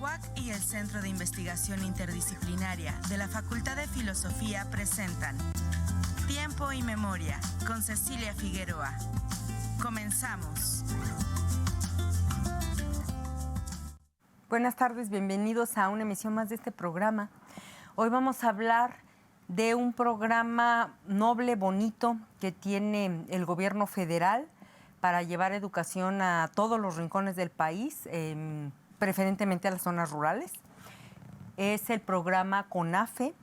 UAC y el Centro de Investigación Interdisciplinaria de la Facultad de Filosofía presentan Tiempo y Memoria con Cecilia Figueroa. Comenzamos. Buenas tardes, bienvenidos a una emisión más de este programa. Hoy vamos a hablar de un programa noble, bonito, que tiene el gobierno federal para llevar educación a todos los rincones del país, preferentemente a las zonas rurales. Es el programa CONAFE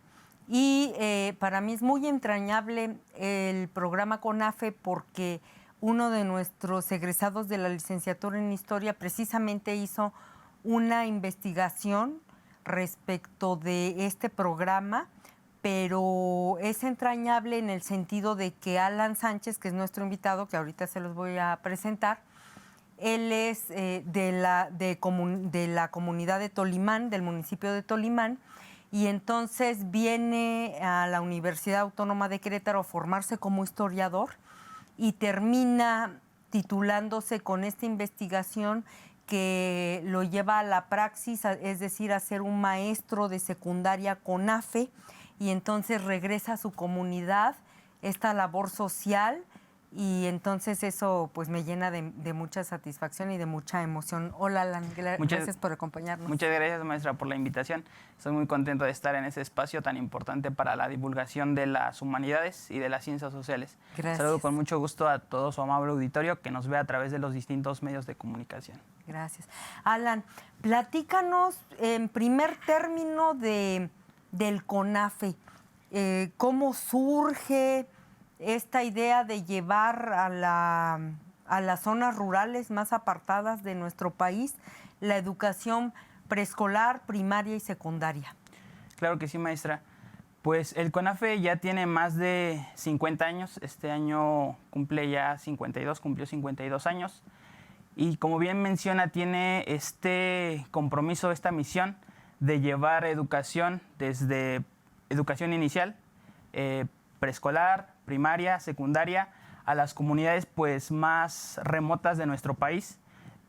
y para mí es muy entrañable el programa CONAFE porque uno de nuestros egresados de la licenciatura en Historia precisamente hizo una investigación respecto de este programa, pero es entrañable en el sentido de que Alan Sánchez, que es nuestro invitado, que ahorita se los voy a presentar, él es de la comunidad de Tolimán, del municipio de Tolimán, y entonces viene a la Universidad Autónoma de Querétaro a formarse como historiador y termina titulándose con esta investigación que lo lleva a la praxis, es decir, a ser un maestro de secundaria CONAFE, y entonces regresa a su comunidad, esta labor social, y entonces eso pues me llena de mucha satisfacción y de mucha emoción. Hola, Alan, gracias por acompañarnos. Muchas gracias, maestra, por la invitación. Estoy muy contento de estar en ese espacio tan importante para la divulgación de las humanidades y de las ciencias sociales. Gracias. Saludo con mucho gusto a todo su amable auditorio que nos ve a través de los distintos medios de comunicación. Gracias. Alan, platícanos en primer término del CONAFE. ¿Cómo surge esta idea de llevar a las zonas rurales más apartadas de nuestro país la educación preescolar, primaria y secundaria? Claro que sí, maestra. Pues el CONAFE ya tiene más de 50 años. Este año cumple ya 52, cumplió 52 años. Y como bien menciona, tiene este compromiso, esta misión de llevar educación desde educación inicial, preescolar, primaria, secundaria, a las comunidades pues más remotas de nuestro país.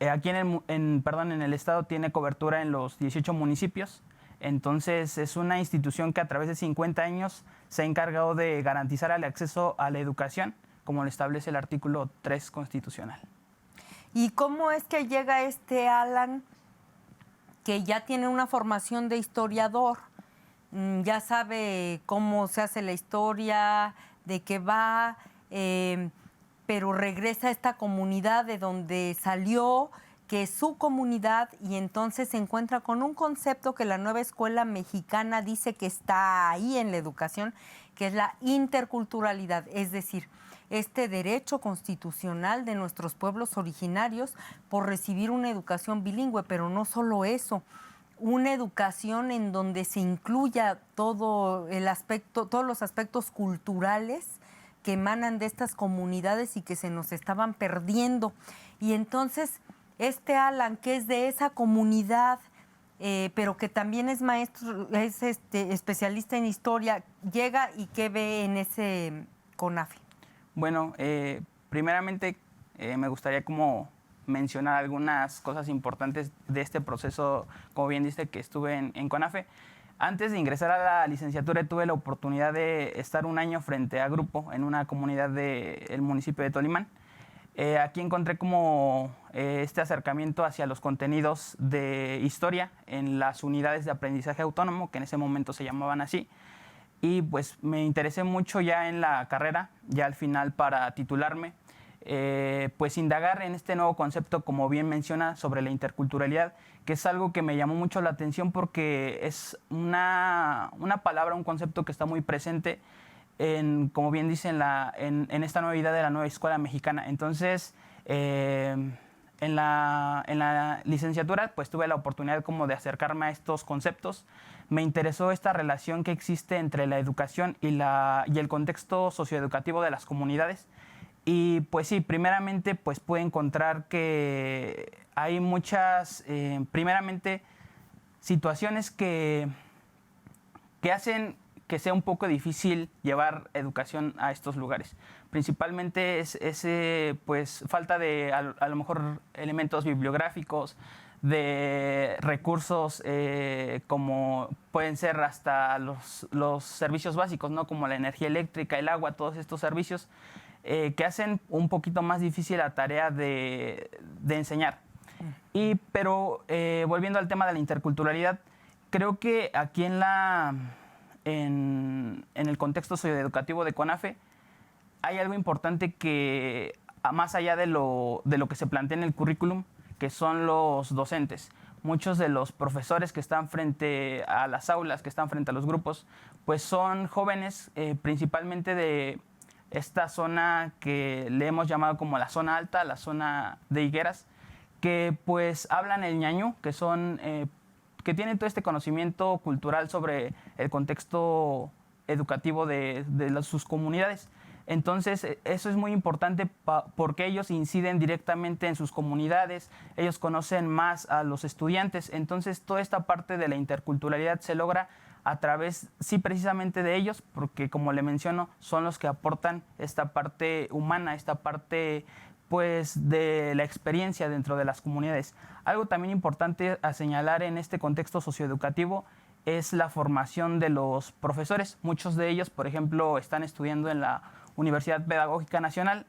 Aquí en el estado tiene cobertura en los 18 municipios. Entonces es una institución que a través de 50 años se ha encargado de garantizar el acceso a la educación, como lo establece el artículo 3 constitucional. ¿Y cómo es que llega este Alan, que ya tiene una formación de historiador, ya sabe cómo se hace la historia, de qué va, pero regresa a esta comunidad de donde salió, que es su comunidad, y entonces se encuentra con un concepto que la nueva escuela mexicana dice que está ahí en la educación, que es la interculturalidad, es decir, este derecho constitucional de nuestros pueblos originarios por recibir una educación bilingüe, pero no solo eso, una educación en donde se incluya todo el aspecto, todos los aspectos culturales que emanan de estas comunidades y que se nos estaban perdiendo. Y entonces este Alan, que es de esa comunidad, pero que también es maestro, es especialista en historia, llega y ¿qué ve en ese CONAFE? Bueno, primeramente me gustaría como mencionar algunas cosas importantes de este proceso, como bien dice, que estuve en CONAFE. Antes de ingresar a la licenciatura tuve la oportunidad de estar un año frente a grupo en una comunidad del municipio de Tolimán. Aquí encontré como este acercamiento hacia los contenidos de historia en las unidades de aprendizaje autónomo, que en ese momento se llamaban así. Y pues me interesé mucho ya en la carrera, ya al final para titularme, pues indagar en este nuevo concepto, como bien menciona, sobre la interculturalidad, que es algo que me llamó mucho la atención porque es una palabra, un concepto que está muy presente como bien dice, en esta nueva idea de la nueva escuela mexicana. Entonces, en la licenciatura pues tuve la oportunidad como de acercarme a estos conceptos. Me interesó esta relación que existe entre la educación y el contexto socioeducativo de las comunidades. Y pues sí, primeramente pues pude encontrar que hay muchas, primeramente, situaciones que hacen que sea un poco difícil llevar educación a estos lugares. Principalmente es pues falta de a lo mejor elementos bibliográficos, de recursos como pueden ser hasta los servicios básicos, ¿no? Como la energía eléctrica, el agua, todos estos servicios que hacen un poquito más difícil la tarea de enseñar. Pero volviendo al tema de la interculturalidad, creo que aquí en el contexto socioeducativo de CONAFE hay algo importante que, más allá de lo que se plantea en el currículum, que son los docentes. Muchos de los profesores que están frente a las aulas, que están frente a los grupos, pues son jóvenes principalmente de esta zona que le hemos llamado como la zona alta, la zona de Higueras, que pues hablan el ñañú, que tienen todo este conocimiento cultural sobre el contexto educativo de sus comunidades. Entonces, eso es muy importante porque ellos inciden directamente en sus comunidades, ellos conocen más a los estudiantes. Entonces, toda esta parte de la interculturalidad se logra a través, sí, precisamente de ellos, porque como le menciono, son los que aportan esta parte humana, esta parte pues de la experiencia dentro de las comunidades. Algo también importante a señalar en este contexto socioeducativo es la formación de los profesores. Muchos de ellos, por ejemplo, están estudiando en la Universidad Pedagógica Nacional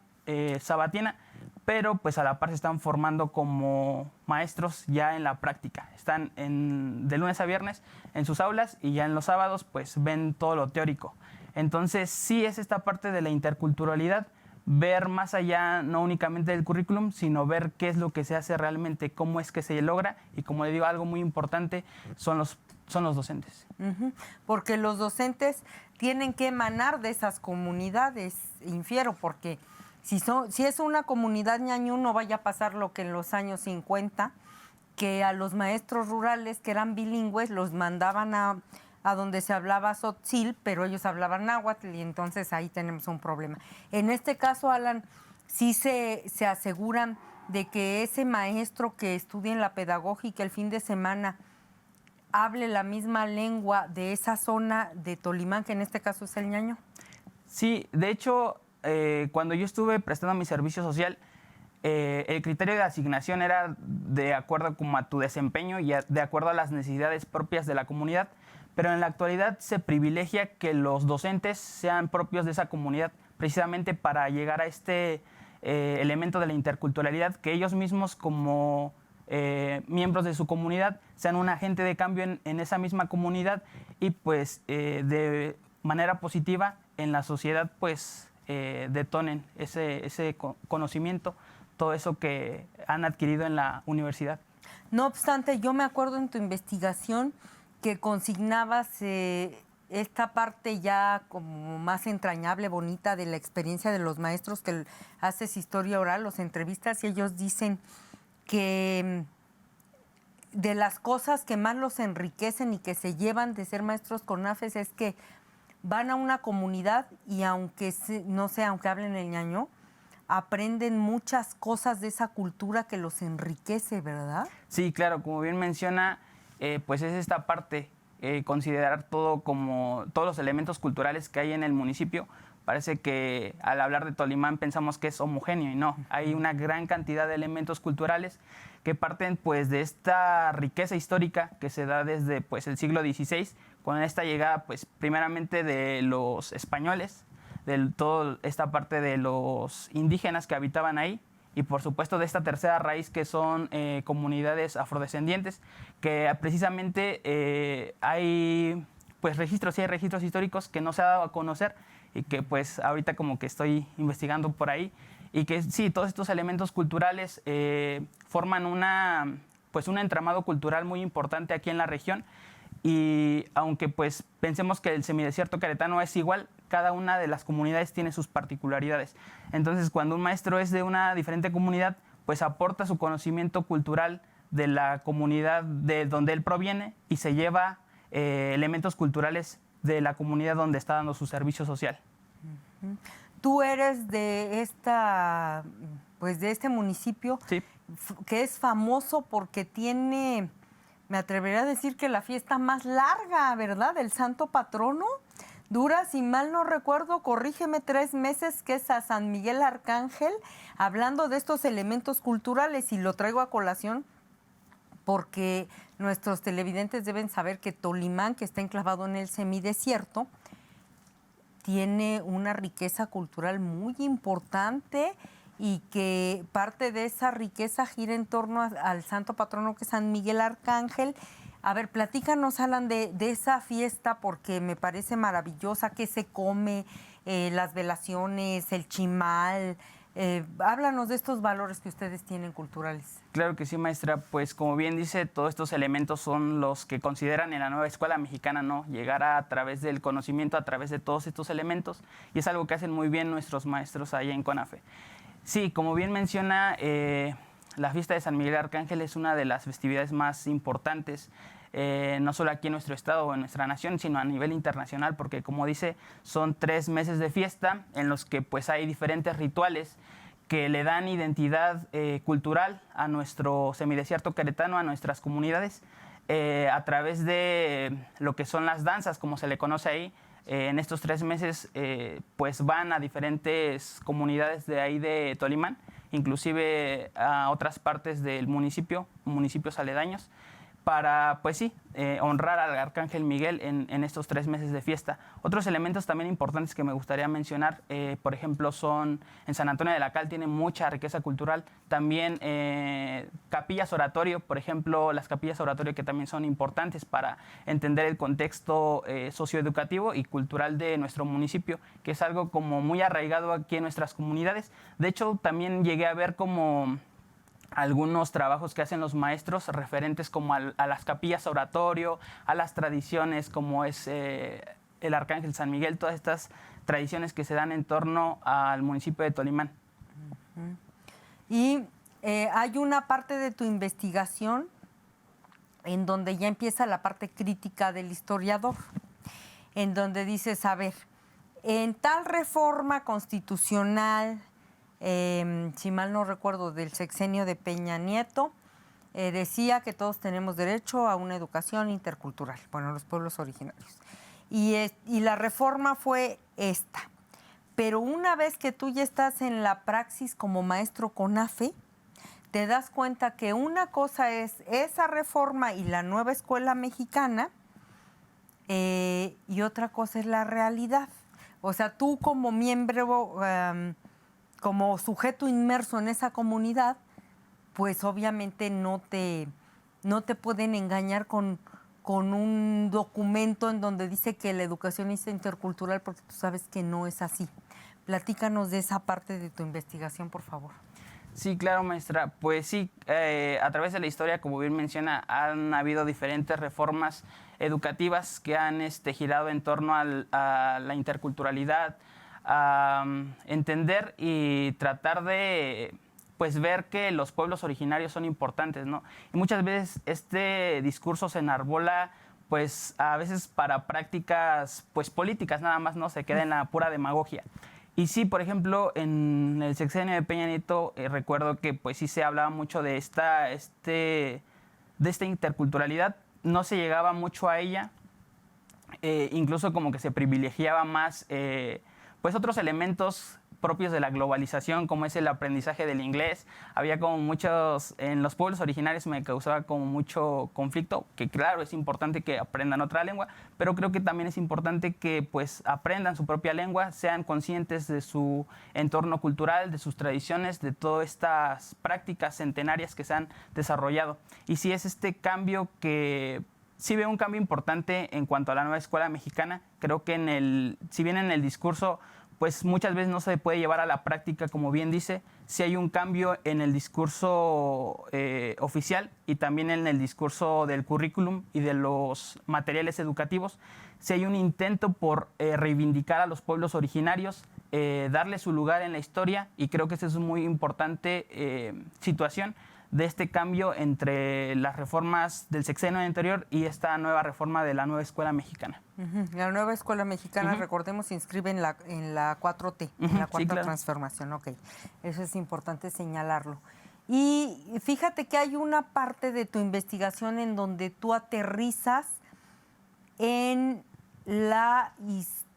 Sabatina, pero pues a la par se están formando como maestros ya en la práctica. Están de lunes a viernes en sus aulas y ya en los sábados pues ven todo lo teórico. Entonces sí es esta parte de la interculturalidad, ver más allá no únicamente del currículum, sino ver qué es lo que se hace realmente, cómo es que se logra, y como le digo, algo muy importante son los docentes. Porque los docentes tienen que emanar de esas comunidades, infiero, porque si es una comunidad ñañú, no vaya a pasar lo que en los años 50, que a los maestros rurales que eran bilingües los mandaban a donde se hablaba tzotzil, pero ellos hablaban náhuatl, y entonces ahí tenemos un problema. En este caso, Alan, sí se aseguran de que ese maestro que estudia en la pedagógica el fin de semana hable la misma lengua de esa zona de Tolimán, que en este caso es el ñaño. Sí, de hecho, cuando yo estuve prestando mi servicio social, el criterio de asignación era de acuerdo como a tu desempeño y de acuerdo a las necesidades propias de la comunidad, pero en la actualidad se privilegia que los docentes sean propios de esa comunidad, precisamente para llegar a este elemento de la interculturalidad, que ellos mismos como miembros de su comunidad sean un agente de cambio en esa misma comunidad y pues de manera positiva en la sociedad pues detonen ese conocimiento, todo eso que han adquirido en la universidad. No obstante, yo me acuerdo en tu investigación que consignabas esta parte ya como más entrañable, bonita de la experiencia de los maestros, que haces historia oral, los entrevistas, y ellos dicen que de las cosas que más los enriquecen y que se llevan de ser maestros CONAFES es que van a una comunidad y aunque aunque hablen el ñañó, aprenden muchas cosas de esa cultura que los enriquece, ¿verdad? Sí, claro, como bien menciona, pues es esta parte, considerar todos los elementos culturales que hay en el municipio. Parece que al hablar de Tolimán pensamos que es homogéneo y no, hay una gran cantidad de elementos culturales que parten pues de esta riqueza histórica que se da desde pues el siglo XVI, con esta llegada pues primeramente de los españoles, de toda esta parte de los indígenas que habitaban ahí, y por supuesto de esta tercera raíz que son comunidades afrodescendientes, que precisamente hay pues registros históricos que no se ha dado a conocer y que pues ahorita como que estoy investigando por ahí, y que sí, todos estos elementos culturales forman un entramado cultural muy importante aquí en la región. Y aunque pues pensemos que el semidesierto queretano es igual, cada una de las comunidades tiene sus particularidades. Entonces, cuando un maestro es de una diferente comunidad, pues aporta su conocimiento cultural de la comunidad de donde él proviene y se lleva elementos culturales de la comunidad donde está dando su servicio social. Tú eres de este municipio, sí, que es famoso porque tiene, me atrevería a decir que la fiesta más larga, ¿verdad?, del santo patrono. Dura, si mal no recuerdo, corrígeme, 3 meses, que es a San Miguel Arcángel, hablando de estos elementos culturales, y lo traigo a colación porque nuestros televidentes deben saber que Tolimán, que está enclavado en el semidesierto, tiene una riqueza cultural muy importante y que parte de esa riqueza gira en torno al santo patrono que es San Miguel Arcángel. A ver, platícanos, Alan, de esa fiesta porque me parece maravillosa. ¿Qué se come? Las velaciones, el chimal. Háblanos de estos valores que ustedes tienen culturales. Claro que sí, maestra. Pues como bien dice, todos estos elementos son los que consideran en la nueva escuela mexicana, ¿no? Llegar a través del conocimiento, a través de todos estos elementos. Y es algo que hacen muy bien nuestros maestros allá en CONAFE. Sí, como bien menciona, la fiesta de San Miguel Arcángel es una de las festividades más importantes, no solo aquí en nuestro estado o en nuestra nación, sino a nivel internacional, porque como dice, son 3 meses de fiesta en los que pues hay diferentes rituales que le dan identidad cultural a nuestro semidesierto queretano, a nuestras comunidades, a través de lo que son las danzas, como se le conoce ahí. En estos 3 meses pues van a diferentes comunidades de ahí de Tolimán, inclusive a otras partes del municipio, municipios aledaños, para, pues sí, honrar al Arcángel Miguel en estos 3 meses de fiesta. Otros elementos también importantes que me gustaría mencionar, por ejemplo, son en San Antonio de la Cal, tiene mucha riqueza cultural. También capillas oratorio, por ejemplo, las capillas oratorio que también son importantes para entender el contexto socioeducativo y cultural de nuestro municipio, que es algo como muy arraigado aquí en nuestras comunidades. De hecho, también llegué a ver como algunos trabajos que hacen los maestros referentes como a las capillas oratorio, a las tradiciones como es el Arcángel San Miguel, todas estas tradiciones que se dan en torno al municipio de Tolimán. Y hay una parte de tu investigación en donde ya empieza la parte crítica del historiador, en donde dices, a ver, en tal reforma constitucional, si mal no recuerdo, del sexenio de Peña Nieto, decía que todos tenemos derecho a una educación intercultural, bueno, los pueblos originarios. Y la reforma fue esta. Pero una vez que tú ya estás en la praxis como maestro CONAFE, te das cuenta que una cosa es esa reforma y la nueva escuela mexicana, y otra cosa es la realidad. O sea, tú como miembro, como sujeto inmerso en esa comunidad, pues obviamente no te pueden engañar con un documento en donde dice que la educación es intercultural, porque tú sabes que no es así. Platícanos de esa parte de tu investigación, por favor. Sí, claro, maestra. Pues sí, a través de la historia, como bien menciona, han habido diferentes reformas educativas que han girado en torno a la interculturalidad, a entender y tratar de pues ver que los pueblos originarios son importantes, ¿no? Y muchas veces este discurso se enarbola pues a veces para prácticas pues políticas nada más, ¿no? Se queda en la pura demagogia. Y sí, por ejemplo, en el sexenio de Peña Nieto recuerdo que pues sí se hablaba mucho de esta interculturalidad, no se llegaba mucho a ella, incluso como que se privilegiaba más pues otros elementos propios de la globalización, como es el aprendizaje del inglés. Había como muchos, en los pueblos originarios me causaba como mucho conflicto, que claro, es importante que aprendan otra lengua, pero creo que también es importante que pues aprendan su propia lengua, sean conscientes de su entorno cultural, de sus tradiciones, de todas estas prácticas centenarias que se han desarrollado. Y sí es este cambio que sí veo un cambio importante en cuanto a la nueva escuela mexicana. Creo que si bien en el discurso pues muchas veces no se puede llevar a la práctica, como bien dice, sí hay un cambio en el discurso oficial y también en el discurso del currículum y de los materiales educativos. Sí hay un intento por reivindicar a los pueblos originarios, darle su lugar en la historia, y creo que esa es una muy importante situación de este cambio entre las reformas del sexenio anterior y esta nueva reforma de la nueva escuela mexicana. La nueva escuela mexicana, recordemos, se inscribe en la 4T, en la cuarta claro. transformación. Ok, eso es importante señalarlo. Y fíjate que hay una parte de tu investigación en donde tú aterrizas en la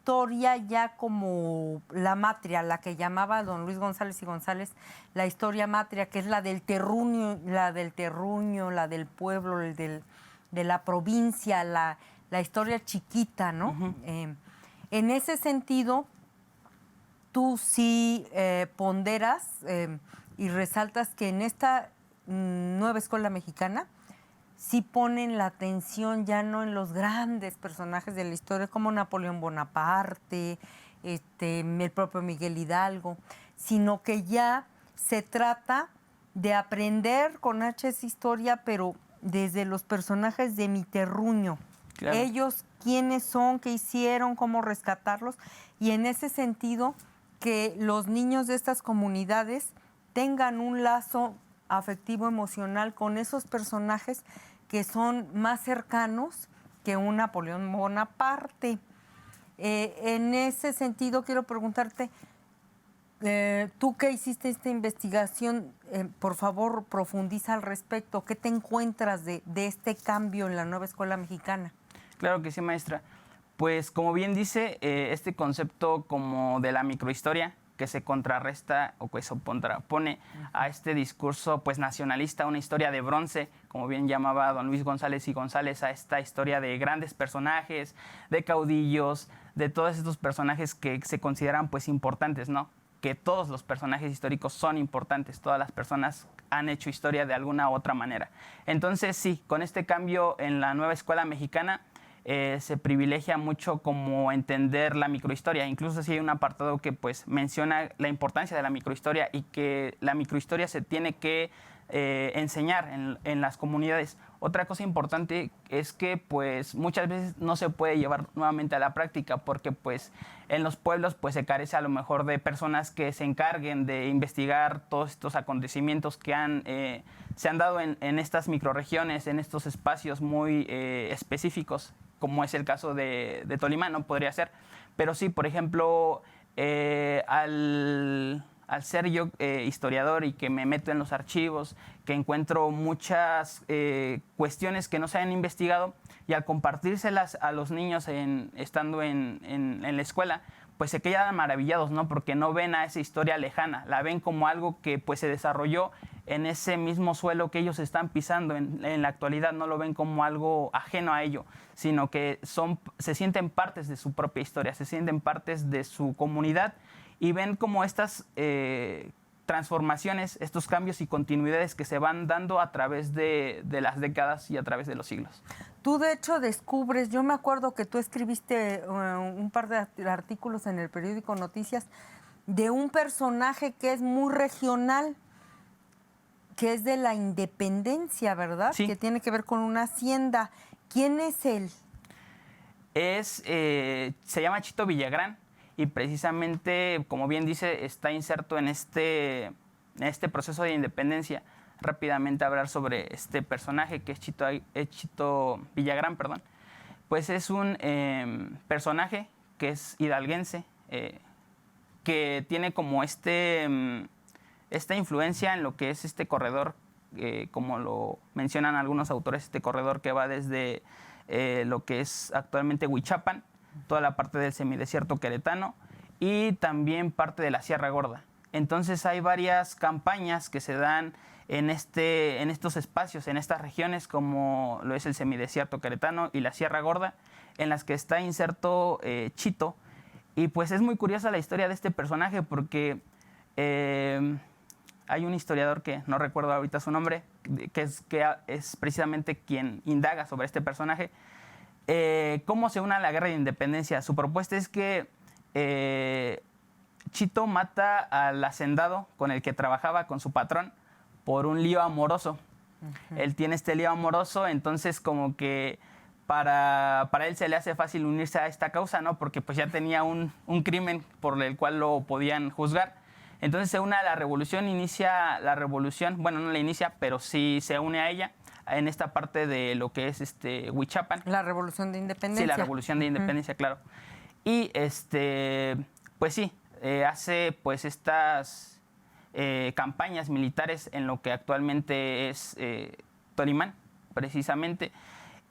historia ya como la matria, la que llamaba don Luis González y González, la historia matria, que es la del terruño, la del pueblo, de la provincia, la historia chiquita, ¿no? Uh-huh. En ese sentido, tú sí ponderas y resaltas que en esta nueva escuela mexicana sí ponen la atención ya no en los grandes personajes de la historia como Napoleón Bonaparte, el propio Miguel Hidalgo, sino que ya se trata de aprender con esa historia, pero desde los personajes de mi terruño. Claro. Ellos, quiénes son, qué hicieron, cómo rescatarlos, y en ese sentido que los niños de estas comunidades tengan un lazo afectivo, emocional con esos personajes que son más cercanos que un Napoleón Bonaparte. En ese sentido, quiero preguntarte, tú que hiciste esta investigación, por favor, profundiza al respecto. ¿Qué te encuentras de este cambio en la nueva escuela mexicana? Claro que sí, maestra. Pues, como bien dice, este concepto como de la microhistoria, que se contrarresta o que se contrapone a este discurso pues nacionalista, una historia de bronce, como bien llamaba don Luis González y González, a esta historia de grandes personajes, de caudillos, de todos estos personajes que se consideran pues importantes, ¿no? Que todos los personajes históricos son importantes, todas las personas han hecho historia de alguna u otra manera. Entonces sí, con este cambio en la nueva escuela mexicana, se privilegia mucho como entender la microhistoria. Incluso sí hay un apartado que pues menciona la importancia de la microhistoria y que la microhistoria se tiene que enseñar en las comunidades. Otra cosa importante es que pues muchas veces no se puede llevar nuevamente a la práctica porque pues en los pueblos pues se carece a lo mejor de personas que se encarguen de investigar todos estos acontecimientos que se han dado en estas microrregiones, en estos espacios muy específicos, como es el caso de Tolimán, ¿no? Podría ser. Pero sí, por ejemplo, al ser yo historiador y que me meto en los archivos, que encuentro muchas cuestiones que no se han investigado y al compartírselas a los niños estando en la escuela, pues se quedan maravillados, ¿no? Porque no ven a esa historia lejana, la ven como algo que pues se desarrolló en ese mismo suelo que ellos están pisando en la actualidad, no lo ven como algo ajeno a ello, sino que se sienten partes de su propia historia, se sienten partes de su comunidad y ven como estas transformaciones, estos cambios y continuidades que se van dando a través de las décadas y a través de los siglos. Tú, de hecho, descubres, yo me acuerdo que tú escribiste un par de artículos en el periódico Noticias de un personaje que es muy regional, que es de la Independencia, ¿verdad? Sí. Que tiene que ver con una hacienda. ¿Quién es él? Se llama Chito Villagrán y precisamente, como bien dice, está inserto en este proceso de independencia. Rápidamente hablar sobre este personaje que es Chito Villagrán, perdón. Pues es un personaje que es hidalguense, que tiene como esta influencia en lo que es este corredor, como lo mencionan algunos autores, este corredor que va desde lo que es actualmente Huichapan, toda la parte del semidesierto queretano y también parte de la Sierra Gorda. Entonces hay varias campañas que se dan en estos espacios, en estas regiones, como lo es el semidesierto queretano y la Sierra Gorda, en las que está inserto Chito. Y pues es muy curiosa la historia de este personaje porque hay un historiador que no recuerdo ahorita su nombre, que es precisamente quien indaga sobre este personaje, cómo se une a la guerra de independencia. Su propuesta es que Chito mata al hacendado con el que trabajaba con su patrón por un lío amoroso. Uh-huh. Él tiene este lío amoroso, entonces como que para él se le hace fácil unirse a esta causa, ¿no? Porque pues ya tenía un crimen por el cual lo podían juzgar. Entonces se une a la revolución, inicia la revolución, bueno, no la inicia, pero sí se une a ella en esta parte de lo que es Huichapan. La Revolución de Independencia. Sí, la Revolución de Independencia, uh-huh. Claro. Y pues sí, hace pues estas campañas militares en lo que actualmente es Tolimán, precisamente.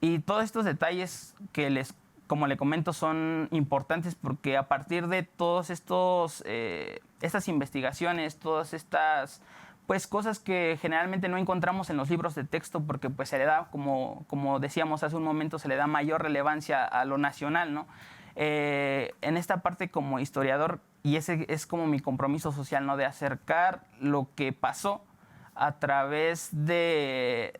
Y todos estos detalles que les como le comento, son importantes porque a partir de todos estas investigaciones, todas estas pues cosas que generalmente no encontramos en los libros de texto, porque pues se le da, como decíamos hace un momento, se le da mayor relevancia a lo nacional, ¿no? En esta parte como historiador, y ese es como mi compromiso social, ¿no? De acercar lo que pasó a través de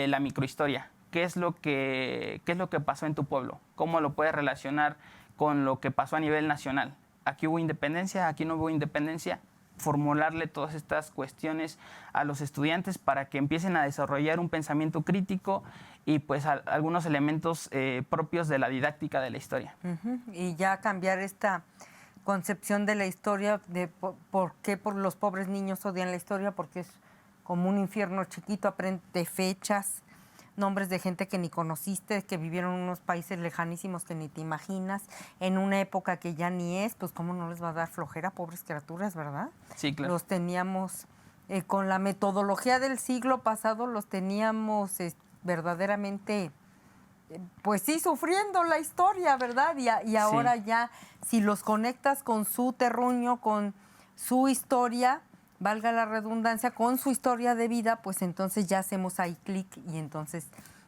la microhistoria. ¿Qué es lo que pasó en tu pueblo? ¿Cómo lo puedes relacionar con lo que pasó a nivel nacional? ¿Aquí hubo independencia? ¿Aquí no hubo independencia? Formularle todas estas cuestiones a los estudiantes para que empiecen a desarrollar un pensamiento crítico y pues algunos elementos propios de la didáctica de la historia. Y ya cambiar esta concepción de la historia, de por qué los pobres niños odian la historia, porque es como un infierno chiquito, aprende fechas, nombres de gente que ni conociste, que vivieron en unos países lejanísimos que ni te imaginas, en una época que ya ni es, pues cómo no les va a dar flojera, pobres criaturas, ¿verdad? Sí, claro. Los teníamos, con la metodología del siglo pasado, los teníamos verdaderamente, pues sí, sufriendo la historia, ¿verdad? Y ahora ya, si los conectas con su terruño, con su historia, valga la redundancia, con su historia de vida, pues entonces ya hacemos ahí clic y entonces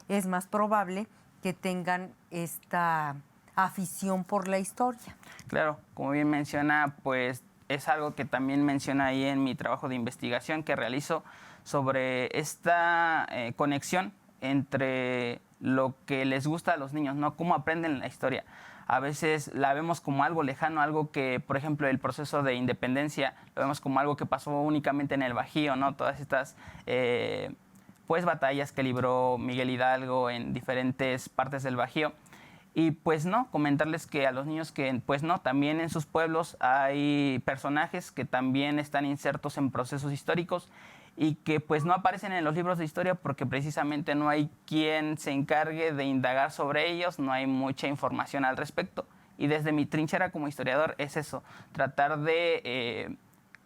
es más probable que tengan esta afición por la historia. Claro, como bien menciona, pues es algo que también menciona ahí en mi trabajo de investigación que realizo sobre esta conexión entre lo que les gusta a los niños, ¿no? Cómo aprenden la historia. A veces la vemos como algo lejano, algo que, por ejemplo, el proceso de independencia, lo vemos como algo que pasó únicamente en el Bajío, ¿no? Todas estas pues batallas que libró Miguel Hidalgo en diferentes partes del Bajío. Y pues no, comentarles que a los niños que pues no, también en sus pueblos hay personajes que también están insertos en procesos históricos y que pues no aparecen en los libros de historia porque precisamente no hay quien se encargue de indagar sobre ellos, no hay mucha información al respecto. Y desde mi trinchera como historiador es eso, tratar de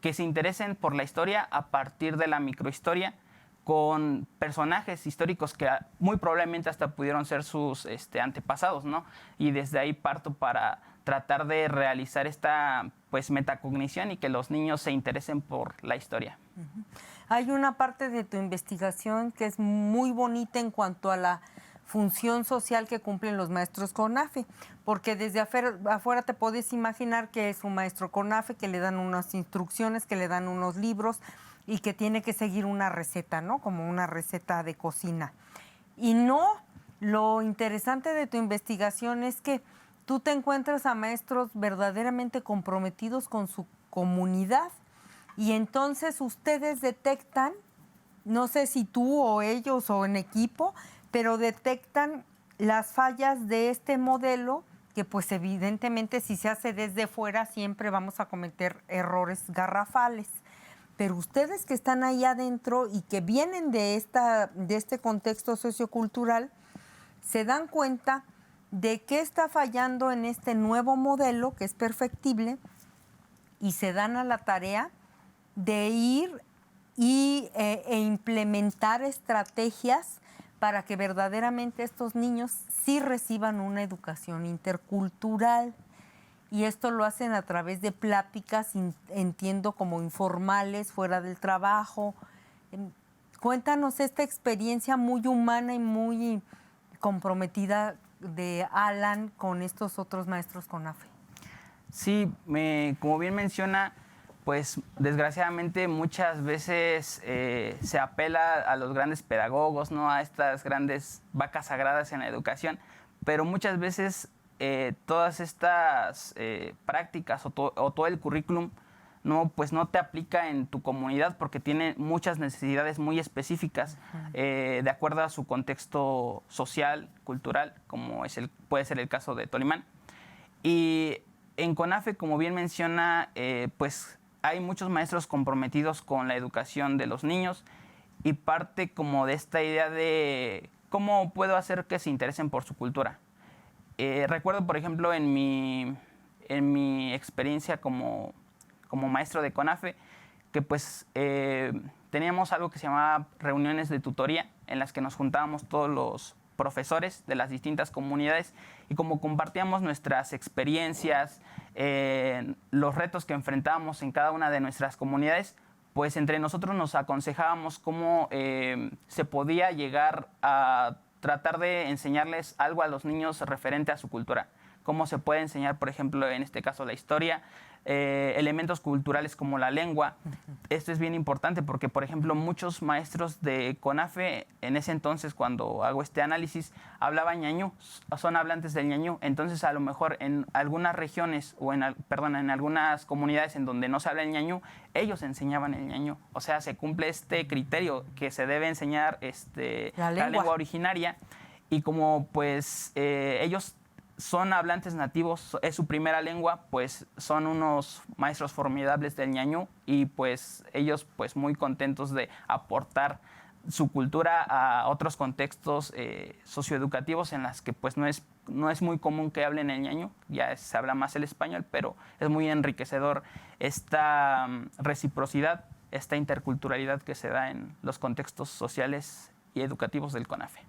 que se interesen por la historia a partir de la microhistoria con personajes históricos que muy probablemente hasta pudieron ser sus antepasados, ¿no? Y desde ahí parto para tratar de realizar esta pues metacognición y que los niños se interesen por la historia. Hay una parte de tu investigación que es muy bonita en cuanto a la función social que cumplen los maestros CONAFE, porque desde afuera te puedes imaginar que es un maestro CONAFE, que le dan unas instrucciones, que le dan unos libros y que tiene que seguir una receta, ¿no? Como una receta de cocina. Y no, lo interesante de tu investigación es que tú te encuentras a maestros verdaderamente comprometidos con su comunidad y entonces ustedes detectan, no sé si tú o ellos o en equipo, pero detectan las fallas de este modelo que pues evidentemente si se hace desde fuera siempre vamos a cometer errores garrafales. Pero ustedes que están ahí adentro y que vienen de este contexto sociocultural, se dan cuenta de qué está fallando en este nuevo modelo, que es perfectible, y se dan a la tarea de ir e implementar estrategias para que verdaderamente estos niños sí reciban una educación intercultural. Y esto lo hacen a través de pláticas, entiendo, como informales, fuera del trabajo. Cuéntanos esta experiencia muy humana y muy comprometida de Alan con estos otros maestros CONAFE. Sí, como bien menciona, pues desgraciadamente muchas veces se apela a los grandes pedagogos, ¿no? A estas grandes vacas sagradas en la educación, pero muchas veces todas estas prácticas o todo el currículum pues no te aplica en tu comunidad porque tiene muchas necesidades muy específicas de acuerdo a su contexto social, cultural, como puede ser el caso de Tolimán. Y en CONAFE, como bien menciona, pues hay muchos maestros comprometidos con la educación de los niños y parte como de esta idea de cómo puedo hacer que se interesen por su cultura. Recuerdo, por ejemplo, en mi experiencia como maestro de CONAFE, que pues teníamos algo que se llamaba reuniones de tutoría, en las que nos juntábamos todos profesores de las distintas comunidades, y como compartíamos nuestras experiencias, los retos que enfrentábamos en cada una de nuestras comunidades, pues entre nosotros nos aconsejábamos cómo se podía llegar a tratar de enseñarles algo a los niños referente a su cultura. Cómo se puede enseñar, por ejemplo, en este caso la historia, elementos culturales como la lengua. Esto es bien importante porque, por ejemplo, muchos maestros de CONAFE, en ese entonces, cuando hago este análisis, hablaban ñañú, son hablantes del ñañú. Entonces, a lo mejor en algunas regiones, o en algunas comunidades en donde no se habla el ñañú, ellos enseñaban el ñañú. O sea, se cumple este criterio que se debe enseñar la lengua originaria, y como pues ellos son hablantes nativos, es su primera lengua, pues son unos maestros formidables del ñañú, y pues ellos pues muy contentos de aportar su cultura a otros contextos socioeducativos en las que pues no es muy común que hablen el ñañú, ya se habla más el español, pero es muy enriquecedor esta reciprocidad, esta interculturalidad que se da en los contextos sociales y educativos del CONAFE.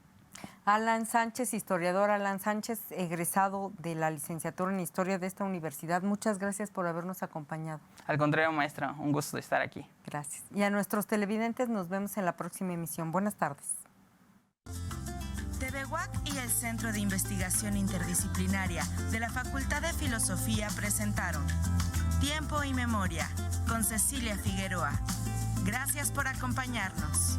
Alan Sánchez, historiador Alan Sánchez, egresado de la licenciatura en Historia de esta universidad. Muchas gracias por habernos acompañado. Al contrario, maestra, un gusto de estar aquí. Gracias. Y a nuestros televidentes nos vemos en la próxima emisión. Buenas tardes. TVUAC y el Centro de Investigación Interdisciplinaria de la Facultad de Filosofía presentaron Tiempo y Memoria con Cecilia Figueroa. Gracias por acompañarnos.